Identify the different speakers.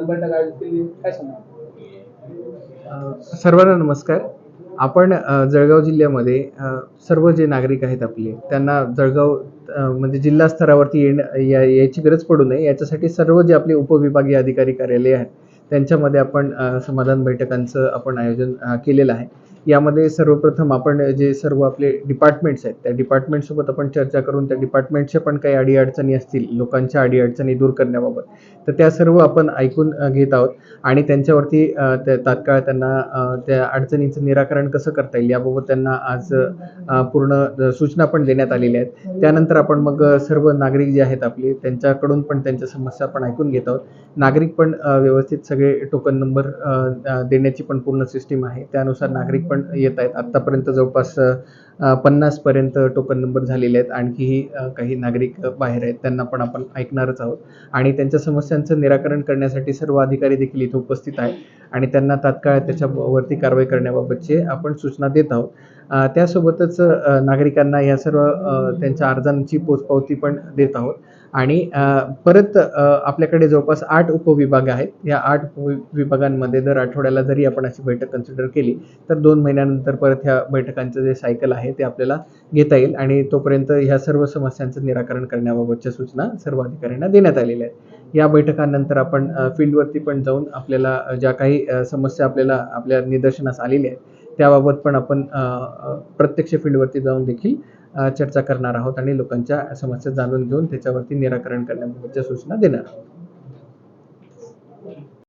Speaker 1: बैठक आयोजित केली, काय सांगणार?
Speaker 2: सर्वांना नमस्कार. आपण जळगाव जिल्ह्यामध्ये सर्व जे नागरिक आहेत आपले त्यांना जळगाव म्हणजे जिल्हा स्तरावरती यायची गरज पडू नये याच्यासाठी सर्व जे आपले उपविभागीय अधिकारी कार्यालय आहेत त्यांच्यामध्ये आपण समाधान बैठकांचं आपण आयोजन केलेलं आहे. यामध्ये सर्वप्रथम आपण जे सर्व आपले डिपार्टमेंट्स आहेत त्या डिपार्टमेंटसोबत आपण चर्चा करून त्या डिपार्टमेंटच्या पण काही अडीअडचणी असतील, लोकांच्या अडीअडचणी दूर करण्याबाबत, तर त्या सर्व आपण ऐकून घेत आहोत आणि त्यांच्यावरती तात्काळ त्यांना त्या अडचणींचं निराकरण कसं करता येईल याबाबत त्यांना आज पूर्ण सूचना पण देण्यात आलेल्या आहेत. त्यानंतर आपण मग सर्व नागरिक जे आहेत आपले त्यांच्याकडून पण त्यांच्या समस्या आपण ऐकून घेत आहोत. नागरिक पण व्यवस्थित सगळे टोकन नंबर देण्याची पण पूर्ण सिस्टीम आहे. त्यानुसार नागरिक पण येत आहेत. आत्तापर्यंत जवळपास 50 पर्यंत टोकन नंबर झालेले आहेत. आणखीही काही नागरिक बाहेर आहेत, त्यांना पण आपण ऐकणारच आहोत आणि त्यांच्या समस्यांचं निराकरण करण्यासाठी सर्व अधिकारी देखील इथे उपस्थित आहेत आणि त्यांना तात्काळ त्याच्यावरती कारवाई करण्याबाबतचे आपण सूचना देत आहोत. त्यासोबतच नागरिकांना या सर्व त्यांच्या अर्जांची पोचपावती पण देत आहोत आणि परत आपल्याकडे जवळपास 8 उपविभाग आहेत. या 8 उपविभागांमध्ये दर आठवड्याला जरी आपण अशी बैठक कन्सिडर केली तर 2 महिन्यानंतर परत ह्या बैठकांचं जे सायकल आहे ते आपल्याला घेता येईल आणि तोपर्यंत ह्या सर्व समस्यांचं निराकरण करण्याबाबतच्या सूचना सर्व अधिकाऱ्यांना देण्यात आलेल्या आहेत. या बैठकांनंतर आपण फील्डवरती पण जाऊन आपल्याला ज्या काही समस्या आपल्या निदर्शनास आलेल्या आहेत त्याबाबत पण आपण प्रत्यक्ष फील्डवरती जाऊन देखील चर्चा करणार आहोत आणि लोकांच्या समस्या जाणून घेऊन त्याच्यावरती निराकरण करण्याबाबतच्या सूचना देणार आहोत.